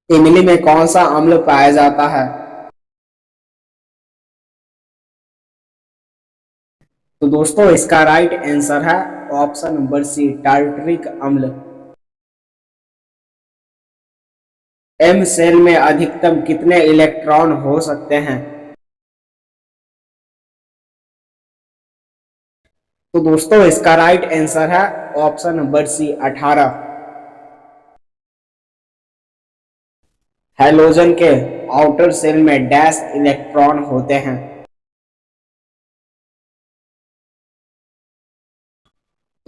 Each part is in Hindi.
इमली में कौन सा अम्ल पाया जाता है? तो दोस्तों इसका राइट आंसर है ऑप्शन नंबर सी, टार्टरिक अम्ल। एम सेल में अधिकतम कितने इलेक्ट्रॉन हो सकते हैं? तो दोस्तों इसका राइट आंसर है ऑप्शन नंबर सी, 18। हैलोजन के आउटर सेल में डैश इलेक्ट्रॉन होते हैं?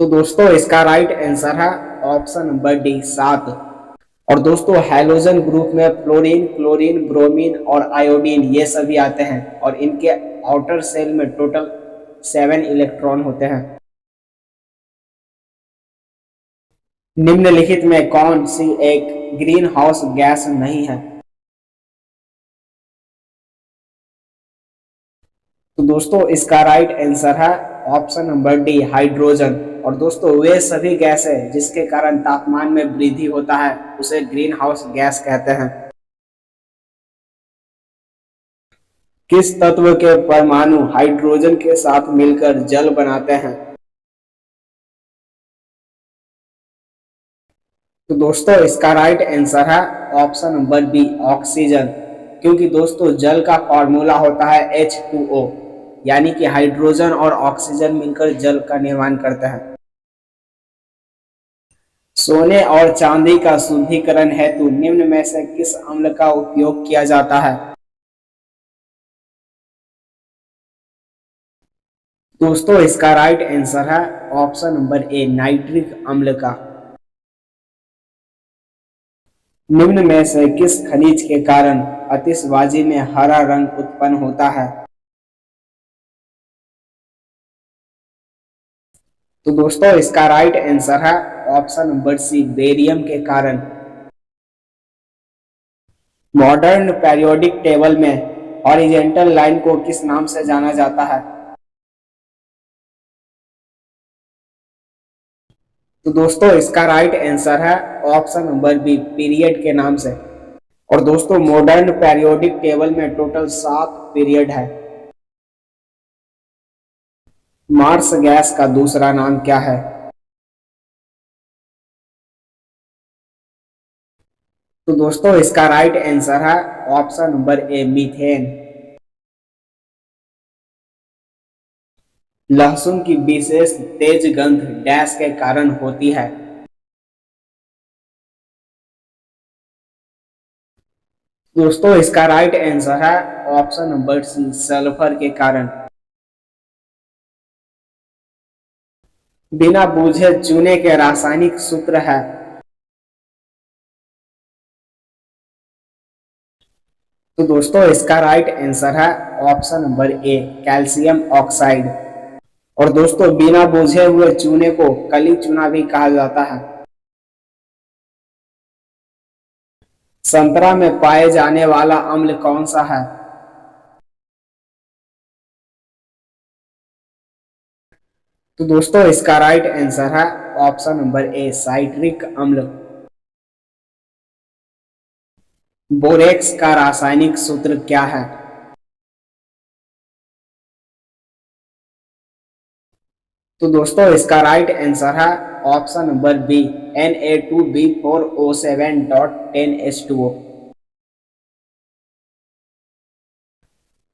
तो दोस्तों इसका राइट आंसर है ऑप्शन नंबर डी, 7। और दोस्तों हैलोजन ग्रुप में फ्लोरीन, क्लोरीन, ब्रोमीन और आयोडीन ये सभी आते हैं और इनके आउटर सेल में टोटल 7 इलेक्ट्रॉन होते हैं। निम्नलिखित में कौन सी एक ग्रीन हाउस गैस नहीं है? तो दोस्तों इसका राइट आंसर है ऑप्शन नंबर डी, हाइड्रोजन। और दोस्तों वे सभी गैस है जिसके कारण तापमान में वृद्धि होता है उसे ग्रीन हाउस गैस कहते हैं। किस तत्व के परमाणु हाइड्रोजन के साथ मिलकर जल बनाते हैं? तो दोस्तों इसका राइट आंसर है ऑप्शन नंबर बी, ऑक्सीजन। क्योंकि दोस्तों जल का फॉर्मूला होता है H2O, यानी कि हाइड्रोजन और ऑक्सीजन मिलकर जल का निर्माण करते हैं। सोने और चांदी का शुद्धिकरण हेतु निम्न में से किस अम्ल का उपयोग किया जाता है? दोस्तों इसका राइट आंसर है ऑप्शन नंबर ए, नाइट्रिक अम्ल का। निम्न में से किस खनिज के कारण आतिशबाजी में हरा रंग उत्पन्न होता है? तो दोस्तों इसका राइट आंसर है ऑप्शन नंबर सी, बेरियम के कारण। मॉडर्न पेरियोडिक टेबल में हॉरिजेंटल लाइन को किस नाम से जाना जाता है? तो दोस्तों इसका राइट आंसर है ऑप्शन नंबर बी, पीरियड के नाम से। और दोस्तों मॉडर्न पेरियोडिक टेबल में टोटल 7 पीरियड है। मार्स गैस का दूसरा नाम क्या है? तो दोस्तों इसका राइट आंसर है ऑप्शन नंबर ए, मीथेन। लहसुन की विशेष तेज गंध डैश के कारण होती है? दोस्तों इसका राइट आंसर है ऑप्शन नंबर सी, सल्फर के कारण। बिना बूझे चूने के रासायनिक सूत्र है? तो दोस्तों इसका राइट आंसर है option number A, calcium oxide. और दोस्तों बिना बूझे हुए चूने को कली चूना भी कहा जाता है। संतरा में पाए जाने वाला अम्ल कौन सा है? तो दोस्तों इसका राइट आंसर है ऑप्शन नंबर ए, साइट्रिक अम्ल। बोरेक्स का रासायनिक सूत्र क्या है? तो दोस्तों इसका राइट आंसर है option number B, Na2B4O7.10H2O।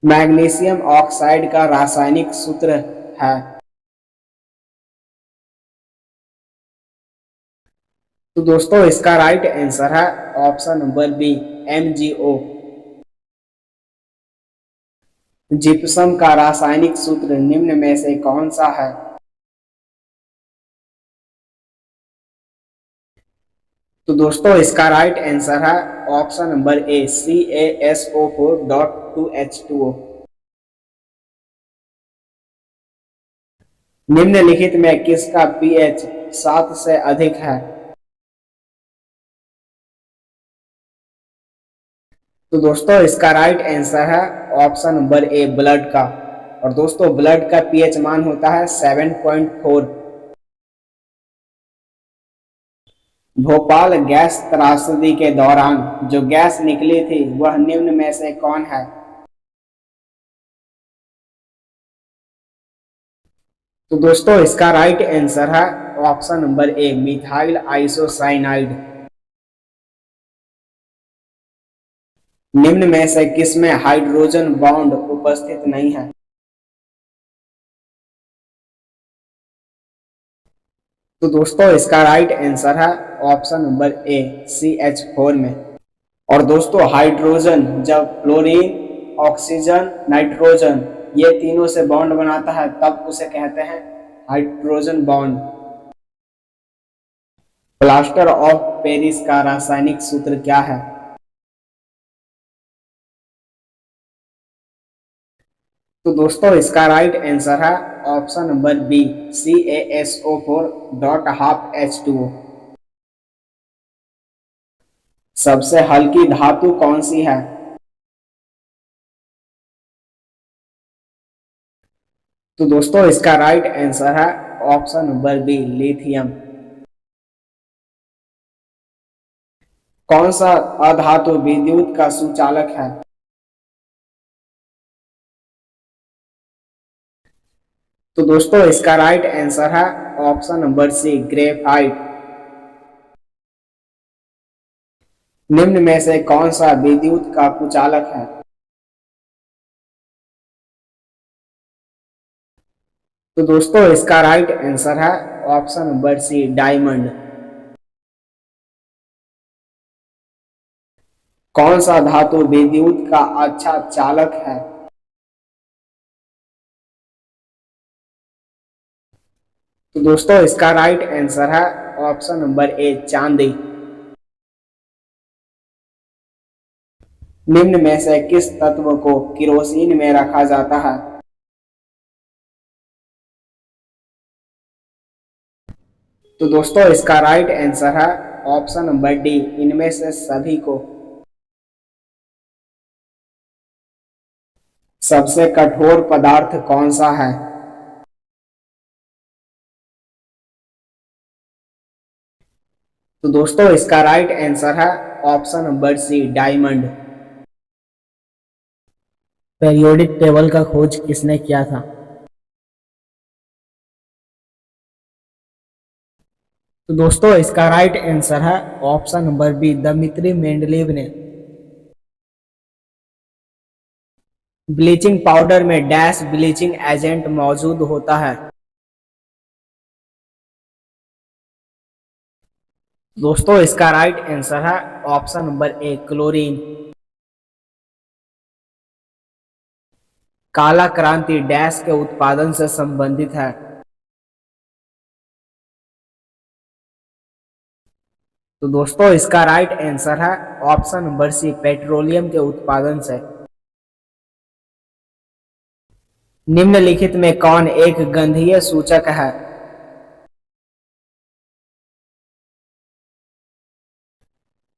Magnesium oxide का रासायनिक सूत्र है? तो दोस्तों इसका राइट आंसर है option number B, MgO। Gypsum का रासायनिक सूत्र निम्न में से कौन सा है? तो दोस्तों इसका राइट आंसर है ऑप्शन नंबर ए, CaSO4.2H2O। निम्नलिखित में किसका पीएच 7 से अधिक है? तो दोस्तों इसका राइट आंसर है ऑप्शन नंबर ए, ब्लड का। और दोस्तों ब्लड का पीएच मान होता है 7.4। भोपाल गैस त्रासदी के दौरान जो गैस निकली थी वह निम्न में से कौन है? तो दोस्तों इसका राइट आंसर है ऑप्शन नंबर ए, मिथाइल आइसोसाइनाइड। निम्न में से किसमें हाइड्रोजन बॉन्ड उपस्थित नहीं है? तो दोस्तों इसका राइट आंसर है ऑप्शन नंबर ए, CH4 में। और दोस्तों हाइड्रोजन जब फ्लोरीन, ऑक्सीजन, नाइट्रोजन ये तीनों से बॉन्ड बनाता है तब उसे कहते हैं hydrogen bond. Plaster of Paris का रासायनिक सूत्र क्या है? तो दोस्तों इसका राइट आंसर है ऑप्शन नंबर बी, CaSO4.12H2O। सबसे हल्की धातु कौन सी है? तो दोस्तों इसका राइट आंसर है ऑप्शन नंबर बी, लिथियम। कौन सा अधातु विद्युत का सुचालक है? तो दोस्तों इसका राइट आंसर है ऑप्शन नंबर सी, ग्रेफाइट। निम्न में से कौन सा विद्युत का कुचालक है? तो दोस्तों इसका राइट आंसर है ऑप्शन नंबर सी, डायमंड। कौन सा धातु विद्युत का अच्छा चालक है? तो दोस्तों इसका राइट आंसर है ऑप्शन नंबर ए, चांदी। निम्न में से किस तत्व को किरोसिन में रखा जाता है? तो दोस्तों इसका राइट आंसर है ऑप्शन नंबर डी, इनमें से सभी को। सबसे कठोर पदार्थ कौन सा है? तो दोस्तों इसका राइट आंसर है option number C, diamond. Periodic table का खोज किसने किया था? तो दोस्तों इसका राइट आंसर है option number B, Dmitri Mendeleev ने। ब्लीचिंग पाउडर में डैश ब्लीचिंग एजेंट मौजूद होता है? दोस्तों इसका राइट आंसर है ऑप्शन नंबर ए, क्लोरीन। काला क्रांति डैश के उत्पादन से संबंधित है? तो दोस्तों इसका राइट आंसर है ऑप्शन नंबर सी, पेट्रोलियम के उत्पादन से। निम्नलिखित में कौन एक गंधीय सूचक है?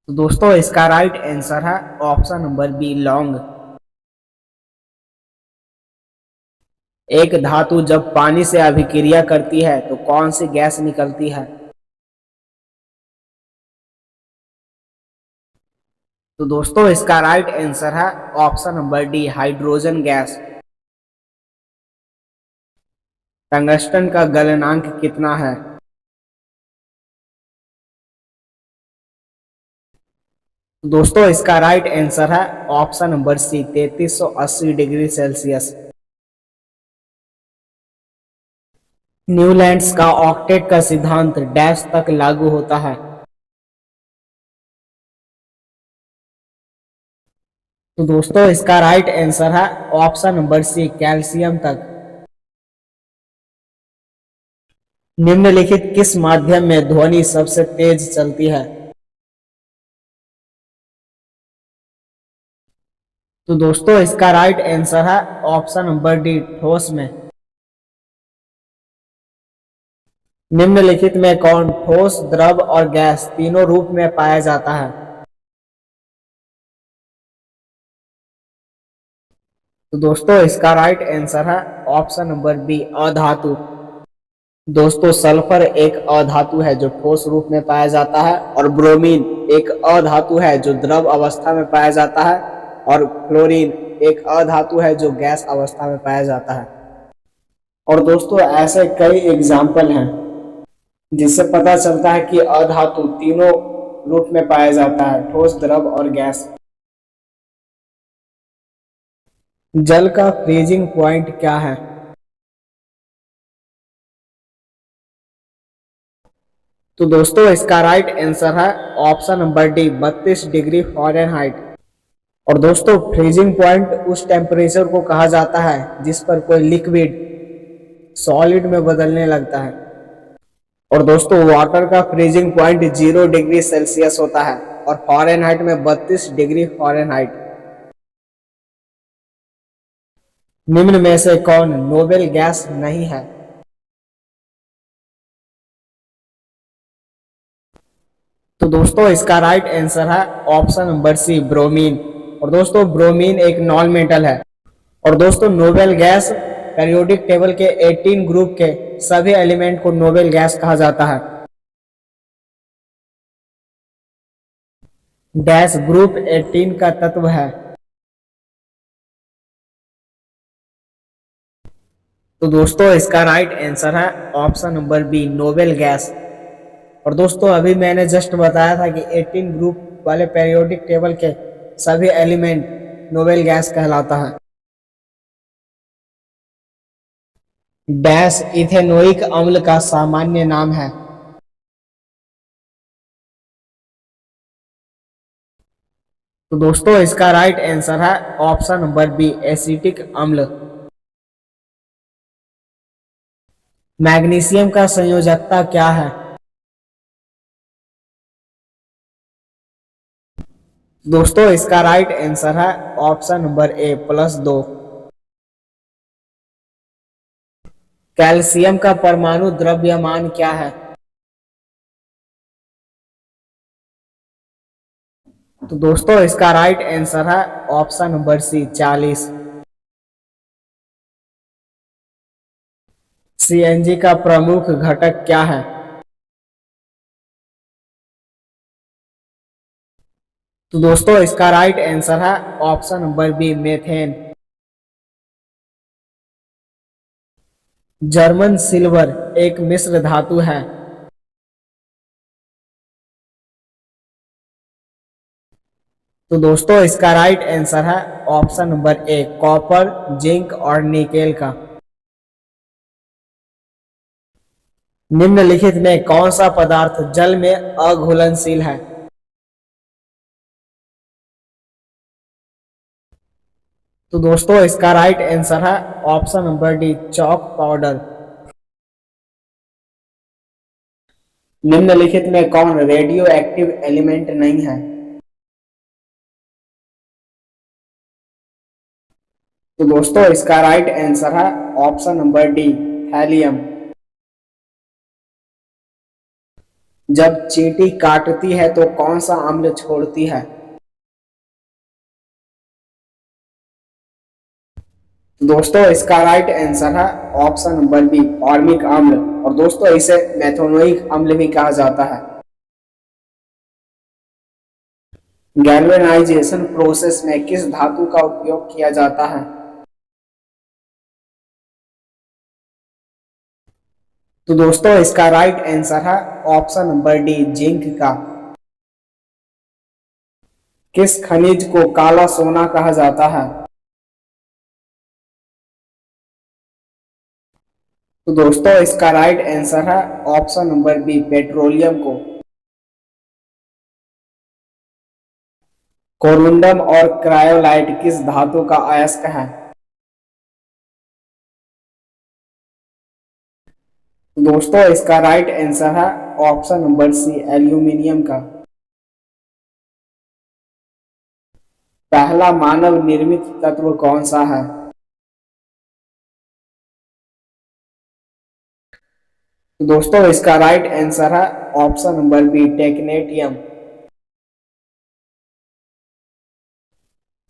तो दोस्तों इसका राइट आंसर है ऑप्शन नंबर बी, लौंग। एक धातु जब पानी से अभिक्रिया करती है तो कौन सी गैस निकलती है? तो दोस्तों इसका राइट आंसर है option number D, hydrogen gas. Tungsten का गलनांक कितना है? तो दोस्तों इसका राइट आंसर है option number C, 3380 degree Celsius. Newlands का ऑक्टेट का सिद्धांत डैश तक लागू होता है? तो दोस्तों इसका राइट आंसर है ऑप्शन नंबर सी, कैल्शियम तक। निम्नलिखित किस माध्यम में ध्वनि सबसे तेज चलती है? तो दोस्तों इसका राइट आंसर है ऑप्शन नंबर डी, ठोस में। निम्नलिखित में कौन ठोस, द्रव और गैस तीनों रूप में पाया जाता है? तो दोस्तों इसका राइट आंसर है ऑप्शन नंबर बी, अधातु। दोस्तों सल्फर एक अधातु है जो ठोस रूप में पाया जाता है, और ब्रोमीन एक अधातु है जो द्रव अवस्था में पाया जाता है, और फ्लोरीन एक अधातु है जो गैस अवस्था में पाया जाता है। और दोस्तों ऐसे कई एग्जाम्पल हैं जिससे पता चलता है कि अधातु तीनों रूप में पाया जाता है, ठोस, द्रव और गैस। जल का फ्रीजिंग पॉइंट क्या है? तो दोस्तों इसका राइट आंसर है option number D, 32 degree Fahrenheit. और दोस्तों फ्रीजिंग पॉइंट उस टेम्परेचर को कहा जाता है जिस पर कोई लिक्विड सॉलिड में बदलने लगता है। और दोस्तों वाटर का फ्रीजिंग पॉइंट 0 डिग्री सेल्सियस होता है, और फ़ारेनहाइट में 32 डिग्री फ़ारेनहाइट। निम्न में से कौन नोबेल गैस नहीं है? तो दोस्तों इसका राइट आंसर है ऑप्शन नंबर सी, ब्रोमीन। और दोस्तों ब्रोमीन एक नॉन मेटल है। और दोस्तों नोबेल गैस पेरियोडिक टेबल के 18 ग्रुप के सभी एलिमेंट को नोबेल गैस कहा जाता है। डैश ग्रुप 18 का तत्व है? तो दोस्तों इसका राइट आंसर है option number B, noble gas. और दोस्तों अभी मैंने जस्ट बताया था कि 18 ग्रुप वाले पेरियोडिक टेबल के सभी एलिमेंट नोबेल गैस कहलाता है। डैश इथेनोइक अम्ल का सामान्य नाम है? तो दोस्तों इसका राइट आंसर है ऑप्शन नंबर बी, एसिटिक अम्ल। मैग्नीशियम का संयोजकता क्या है? दोस्तों इसका राइट आंसर है ऑप्शन नंबर ए, +2। कैल्शियम का परमाणु द्रव्यमान क्या है? तो दोस्तों इसका राइट आंसर है ऑप्शन नंबर सी, 40। सीएनजी का प्रमुख घटक क्या है? तो दोस्तों इसका राइट आंसर है option number B, methane. German silver एक मिश्र धातु है? तो दोस्तों इसका राइट आंसर है ऑप्शन नंबर ए, कॉपर, जिंक और निकेल का। निम्नलिखित में कौन सा पदार्थ जल में अघुलनशील है? तो दोस्तों इसका राइट आंसर है option number D, chalk powder. निम्नलिखित में कौन रेडियो एक्टिव एलिमेंट नहीं है? तो दोस्तों इसका राइट आंसर है ऑप्शन नंबर डी, थैलियम। जब चींटी काटती है तो कौन सा अम्ल छोड़ती है? तो दोस्तों इसका राइट आंसर है ऑप्शन नंबर बी, फॉर्मिक अम्ल। और दोस्तों इसे मेथोनोइक अम्ल भी कहा जाता है। गैल्वेनाइजेशन प्रोसेस में किस धातु का उपयोग किया जाता है? तो दोस्तों इसका राइट आंसर है ऑप्शन नंबर डी, जिंक का। किस खनिज को काला सोना कहा जाता है? तो दोस्तों इसका राइट आंसर है ऑप्शन नंबर बी, पेट्रोलियम को। कोरुंडम और क्रायोलाइट किस धातु का अयस्क है? तो दोस्तों इसका राइट आंसर है ऑप्शन नंबर सी, एल्यूमिनियम का। पहला मानव निर्मित तत्व कौन सा है? तो दोस्तों इसका राइट आंसर है option number B, technetium.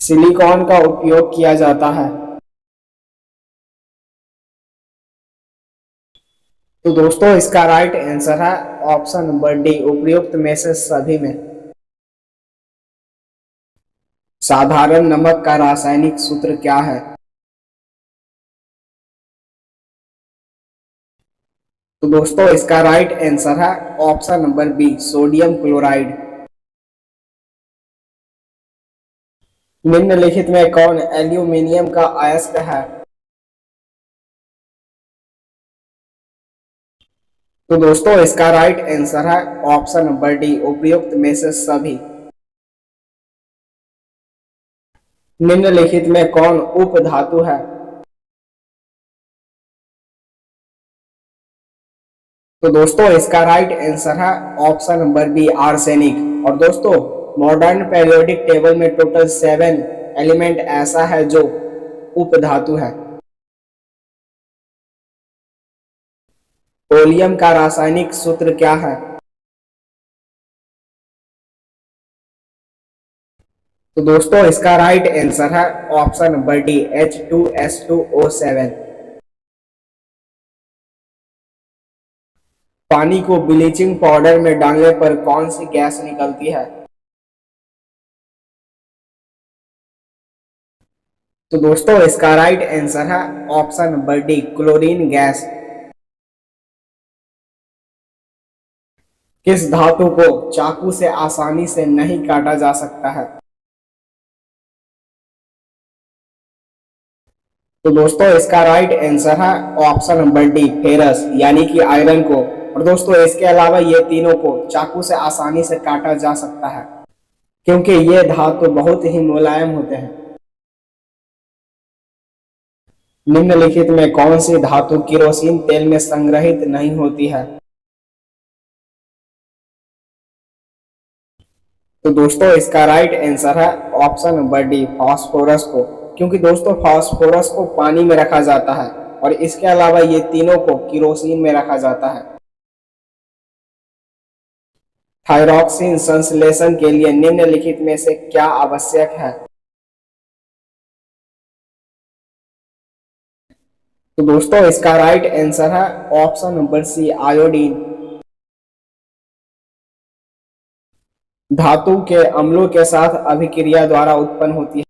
Silicon का उपयोग किया जाता है? तो दोस्तों इसका राइट आंसर है ऑप्शन नंबर डी, उपयुक्त में से सभी में। साधारण नमक का रासायनिक सूत्र क्या है? तो दोस्तों इसका राइट आंसर है option number B, sodium chloride. निम्नलिखित में कौन एल्यूमिनियम का अयस्क है? तो दोस्तों इसका राइट आंसर है ऑप्शन नंबर डी, उपयुक्त में से सभी। निम्नलिखित में कौन उप धातु है? तो दोस्तों इसका राइट आंसर है ऑप्शन नंबर बी, आर्सेनिक। और दोस्तों मॉडर्न पेरियोडिक टेबल में टोटल 7 एलिमेंट ऐसा है जो उप धातु है। पोलियम का रासायनिक सूत्र क्या है? तो दोस्तों इसका राइट आंसर है ऑप्शन नंबर डी, H2S2O7। पानी को ब्लीचिंग पाउडर में डालने पर कौन सी गैस निकलती है? तो दोस्तों इसका राइट आंसर है option number D, chlorine gas. किस धातु को चाकू से आसानी से नहीं काटा जा सकता है? तो दोस्तों इसका राइट आंसर है ऑप्शन नंबर डी, फेरस यानी कि आयरन को। और दोस्तों इसके अलावा ये तीनों को चाकू से आसानी से काटा जा सकता है क्योंकि ये धातु बहुत ही मुलायम होते हैं। निम्नलिखित में कौन सी धातु केरोसिन तेल में संग्रहित नहीं होती है? तो दोस्तों इसका राइट आंसर है ऑप्शन नंबर डी, फास्फोरस को। क्योंकि दोस्तों फास्फोरस को पानी में रखा जाता है और इसके अलावा ये तीनों को केरोसिन में रखा जाता है। थायरॉक्सिन संश्लेषण के लिए निम्नलिखित में से क्या आवश्यक है? तो दोस्तों इसका राइट आंसर है ऑप्शन नंबर सी, आयोडीन। धातु के अम्लों के साथ अभिक्रिया द्वारा उत्पन्न होती है।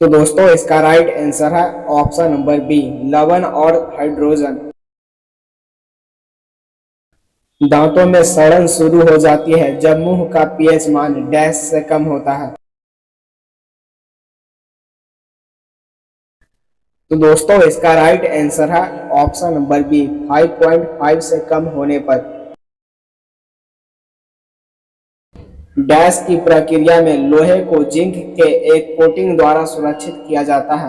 तो दोस्तों इसका राइट आंसर है ऑप्शन नंबर बी, लवण और हाइड्रोजन। दांतों में सड़न शुरू हो जाती है जब मुंह का पीएच मान डैश से कम होता है। तो दोस्तों इसका राइट आंसर है ऑप्शन नंबर बी, 5.5 से कम होने पर। डैश की प्रक्रिया में लोहे को जिंक के एक कोटिंग द्वारा सुरक्षित किया जाता है।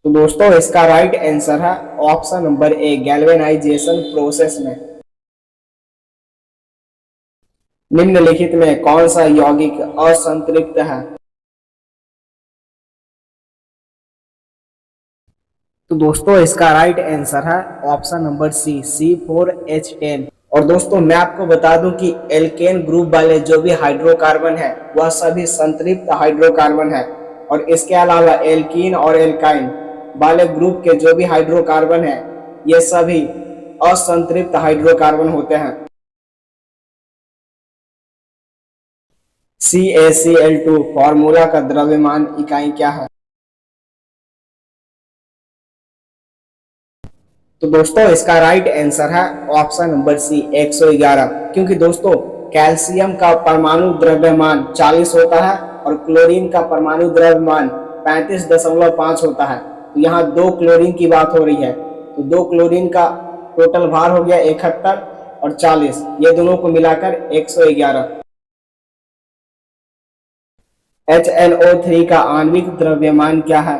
तो दोस्तों इसका राइट आंसर है ऑप्शन नंबर ए, गैल्वेनाइजेशन प्रोसेस में। निम्नलिखित में कौन सा यौगिक असंतृप्त है? तो दोस्तों इसका राइट आंसर है ऑप्शन नंबर सी, C4H10। और दोस्तों मैं आपको बता दूं कि एल्केन ग्रुप वाले जो भी हाइड्रोकार्बन है वह सभी संतृप्त हाइड्रोकार्बन है। और इसके अलावा एल्कीन और एल्काइन वाले ग्रुप के जो भी हाइड्रोकार्बन है ये सभी असंतृप्त हाइड्रोकार्बन होते हैं। CaCl2 फॉर्मूला का द्रव्यमान इकाई क्या है? तो दोस्तों इसका राइट आंसर है ऑप्शन नंबर सी, 111। क्योंकि दोस्तों कैल्शियम का परमाणु द्रव्यमान 40 होता है और क्लोरीन का परमाणु द्रव्यमान 35.5 होता है। तो यहाँ दो क्लोरीन की बात हो रही है, तो दो क्लोरीन का टोटल भार हो गया 71 और 40, ये दोनों को मिलाकर 111। HNO3 का आणविक द्रव्यमान क्या है?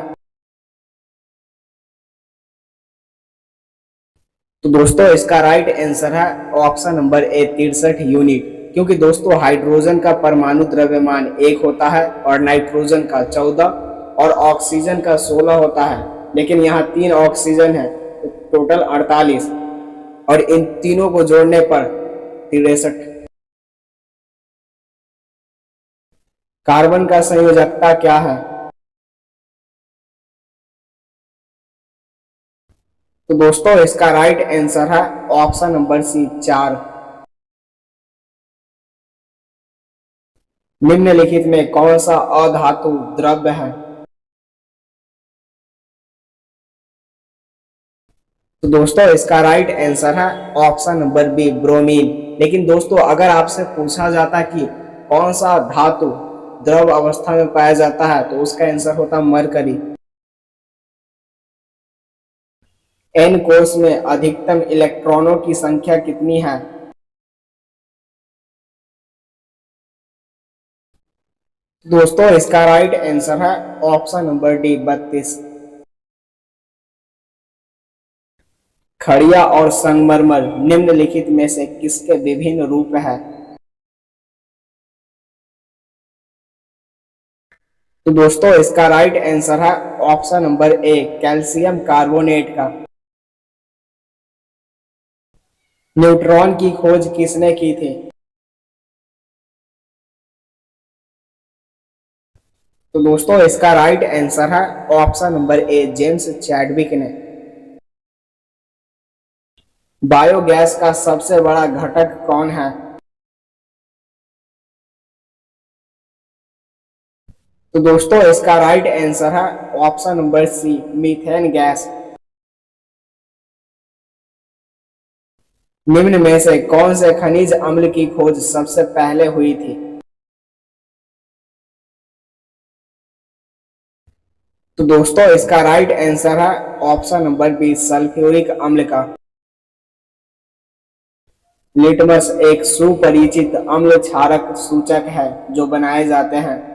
तो दोस्तों इसका राइट आंसर है ऑप्शन नंबर ए, 63 यूनिट। क्योंकि दोस्तों हाइड्रोजन का परमाणु द्रव्यमान 1 होता है और नाइट्रोजन का 14 और ऑक्सीजन का 16 होता है। लेकिन यहाँ 3 ऑक्सीजन है तो टोटल 48 और इन तीनों को जोड़ने पर 63। कार्बन का संयोजकता क्या है? तो दोस्तों इसका राइट आंसर है ऑप्शन नंबर सी 4। निम्नलिखित में कौन सा अधातु द्रव्य है? तो दोस्तों इसका राइट आंसर है ऑप्शन नंबर बी ब्रोमीन। लेकिन दोस्तों अगर आपसे पूछा जाता कि कौन सा धातु द्रव अवस्था में पाया जाता है तो उसका आंसर होता मरकरी। एन कोष में अधिकतम इलेक्ट्रॉनों की संख्या कितनी है? दोस्तों इसका राइट आंसर है ऑप्शन नंबर डी 32। खड़िया और संगमरमर निम्नलिखित में से किसके विभिन्न रूप है? तो दोस्तों इसका राइट आंसर है option number A calcium carbonate का। न्यूट्रॉन की खोज किसने की थी? तो दोस्तों इसका राइट आंसर है option number A James Chadwick ने। बायोगैस का सबसे बड़ा घटक कौन है? तो दोस्तों इसका राइट आंसर है option number C methane gas. निम्न में से कौन से खनिज अम्ल की खोज सबसे पहले हुई थी? तो दोस्तों इसका राइट आंसर है ऑप्शन नंबर बी सल्फ्यूरिक अम्ल का। लिटमस एक सुपरिचित अम्ल क्षारक सूचक है जो बनाए जाते हैं।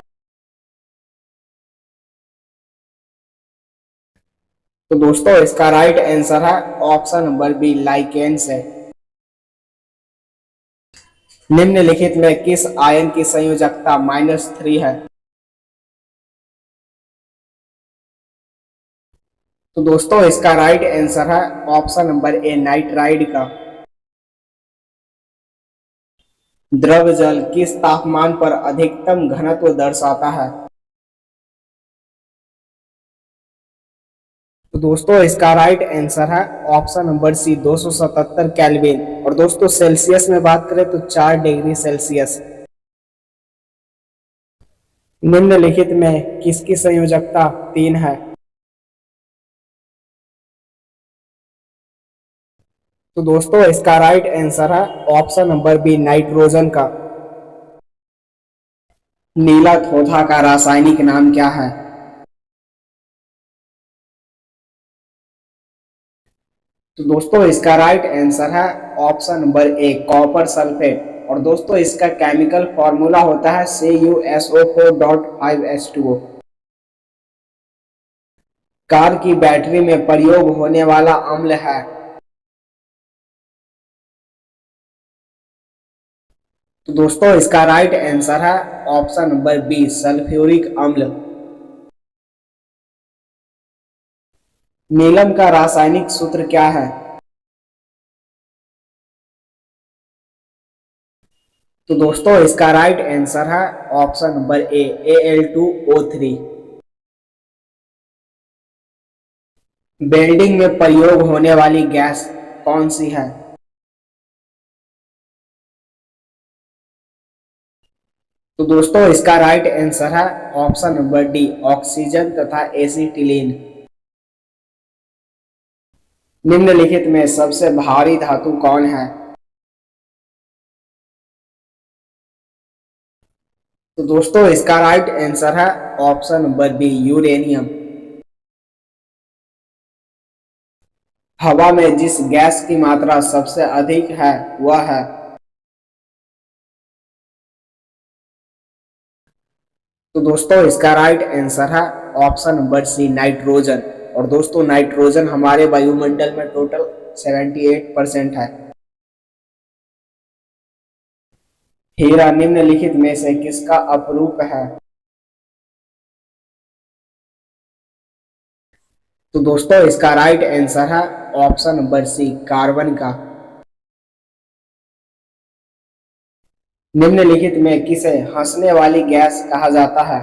तो दोस्तों इसका राइट आंसर है ऑप्शन नंबर बी लाइकेन्स है। निम्नलिखित में किस आयन की संयोजकता -3 है? तो दोस्तों इसका राइट आंसर है ऑप्शन नंबर ए नाइट्राइड का। द्रव जल किस तापमान पर अधिकतम घनत्व दर्शाता है? तो दोस्तों इसका राइट आंसर है ऑप्शन नंबर सी 277 केल्विन। और दोस्तों सेल्सियस में बात करें तो 4 डिग्री सेल्सियस। निम्नलिखित में किसकी संयोजकता 3 है? तो दोस्तों इसका राइट आंसर है ऑप्शन नंबर बी नाइट्रोजन का। नीला थोथा का रासायनिक नाम क्या है? तो दोस्तों इसका राइट आंसर है ऑप्शन नंबर ए कॉपर सल्फेट। और दोस्तों इसका केमिकल फॉर्मूला होता है CuSO4.5H2O। कार की बैटरी में प्रयोग होने वाला अम्ल है? तो दोस्तों इसका राइट आंसर है ऑप्शन नंबर बी सल्फ्यूरिक अम्ल। नीलम का रासायनिक सूत्र क्या है? तो दोस्तों इसका राइट आंसर है ऑप्शन नंबर ए Al2O3। वेल्डिंग में प्रयोग होने वाली गैस कौन सी है? तो दोस्तों इसका राइट आंसर है ऑप्शन नंबर डी ऑक्सीजन तथा एसिटिलीन। निम्नलिखित में सबसे भारी धातु कौन है? तो दोस्तों इसका राइट आंसर है ऑप्शन नंबर बी यूरेनियम। हवा में जिस गैस की मात्रा सबसे अधिक है वह है? तो दोस्तों इसका राइट आंसर है ऑप्शन नंबर सी नाइट्रोजन। और दोस्तों नाइट्रोजन हमारे वायुमंडल में टोटल 78% है। हीरा निम्नलिखित में से किसका अपरूप है? तो दोस्तों इसका राइट आंसर है ऑप्शन नंबर सी कार्बन का। निम्नलिखित में किसे हंसने वाली गैस कहा जाता है?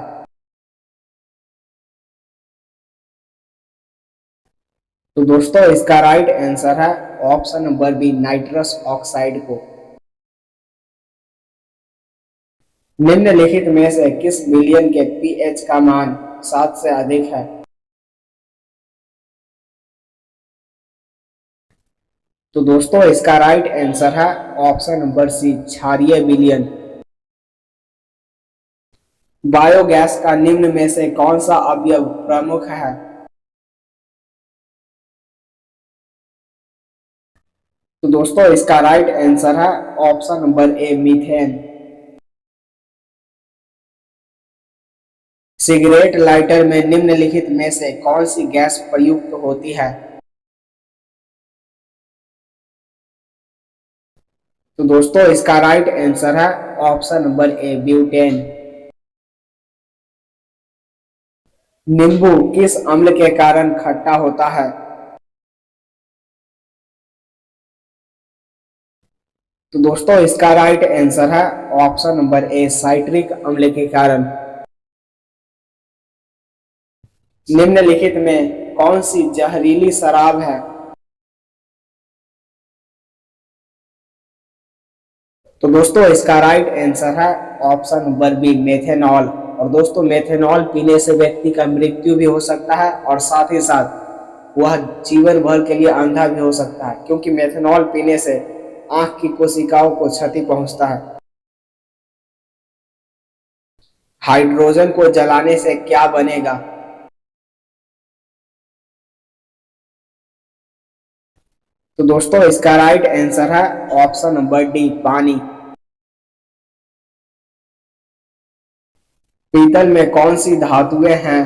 तो दोस्तों इसका राइट आंसर है option number B, nitrous oxide को। निम्नलिखित में से किस विलयन के पीएच का मान 7 से अधिक है? तो दोस्तों इसका राइट आंसर है ऑप्शन नंबर सी, क्षारीय विलयन। बायोगैस का निम्न में से कौन सा अवयव प्रमुख है? तो दोस्तों इसका राइट आंसर है ऑप्शन नंबर ए, मीथेन। सिगरेट लाइटर में निम्नलिखित में से कौन सी गैस प्रयुक्त होती है? तो दोस्तों इसका राइट आंसर है ऑप्शन नंबर ए, ब्यूटेन। नींबू किस अम्ल के कारण खट्टा होता है? तो दोस्तों इसका राइट आंसर है ऑप्शन नंबर ए, साइट्रिक अम्ल के कारण। निम्नलिखित में कौन सी जहरीली शराब है? तो दोस्तों इसका राइट आंसर है ऑप्शन नंबर बी, मेथेनॉल। और दोस्तों मेथेनॉल पीने से व्यक्ति का मृत्यु भी हो सकता है और साथ ही साथ वह जीवन भर के लिए अंधा भी हो सकता है, क्योंकि मेथेनॉल पीने से आंख की कोशिकाओं को क्षति पहुंचता है। हाइड्रोजन को जलाने से क्या बनेगा? तो दोस्तों इसका राइट आंसर है ऑप्शन नंबर डी, पानी। पीतल में कौन सी धातुएं हैं?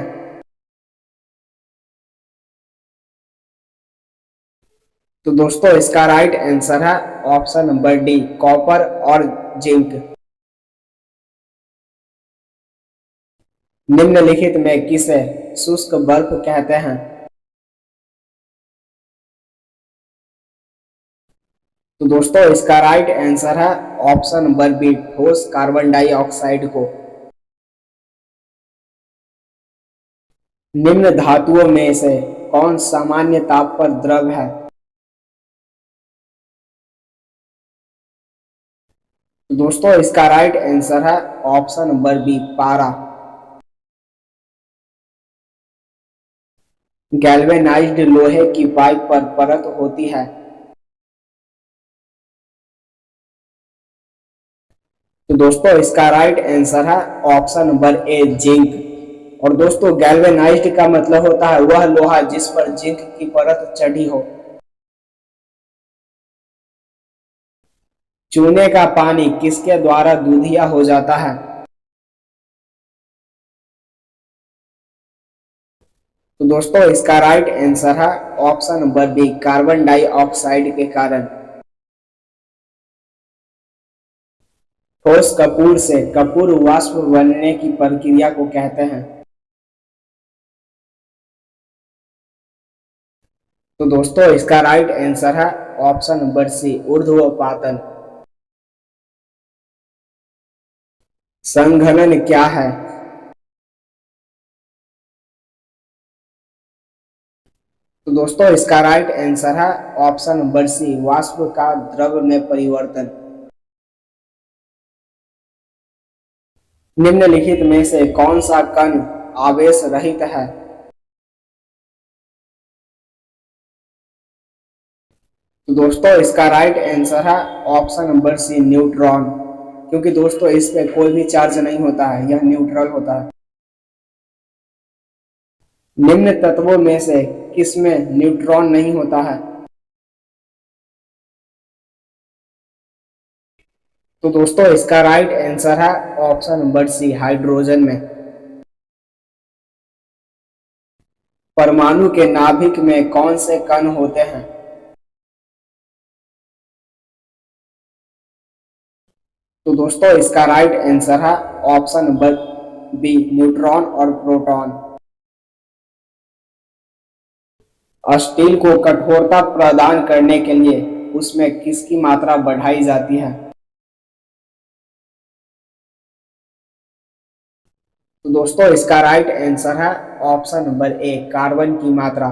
तो दोस्तों इसका राइट आंसर है ऑप्शन नंबर डी, कॉपर और जिंक। निम्नलिखित में किसे शुष्क बर्फ कहते हैं? तो दोस्तों इसका राइट आंसर है ऑप्शन नंबर बी, ठोस कार्बन डाइऑक्साइड को। निम्न धातुओं में से कौन सामान्य ताप पर द्रव है? तो दोस्तों इसका राइट आंसर है ऑप्शन नंबर बी, पारा। गैल्वेनाइज्ड लोहे की पाइप पर परत होती है। तो दोस्तों इसका राइट आंसर है ऑप्शन नंबर ए, जिंक। और दोस्तों गैल्वेनाइज्ड का मतलब होता है वह लोहा जिस पर जिंक की परत चढ़ी हो। चूने का पानी किसके द्वारा दूधिया हो जाता है? तो दोस्तों इसका राइट आंसर है option number B, carbon dioxide के कारण। ठोस कपूर से कपूर वाष्प बनने की प्रक्रिया को कहते हैं। तो दोस्तों इसका राइट आंसर है ऑप्शन नंबर सी, ऊर्ध्वपातन। संघनन क्या है? तो दोस्तों इसका राइट आंसर है ऑप्शन नंबर सी, वाष्प का द्रव में परिवर्तन। निम्नलिखित में से कौन सा कण आवेश रहित है? तो दोस्तों इसका राइट आंसर है ऑप्शन नंबर सी, न्यूट्रॉन। क्योंकि दोस्तों इस पे कोई भी चार्ज नहीं होता है, यह न्यूट्रल होता है। निम्न तत्वों में से किसमें न्यूट्रॉन नहीं होता है? तो दोस्तों इसका राइट आंसर है ऑप्शन नंबर सी, हाइड्रोजन में। परमाणु के नाभिक में कौन से कण होते हैं? तो दोस्तों इसका राइट आंसर है ऑप्शन नंबर बी, न्यूट्रॉन और प्रोटॉन। स्टील को कठोरता प्रदान करने के लिए उसमें किसकी मात्रा बढ़ाई जाती है? दोस्तों इसका राइट आंसर है ऑप्शन नंबर ए, कार्बन की मात्रा।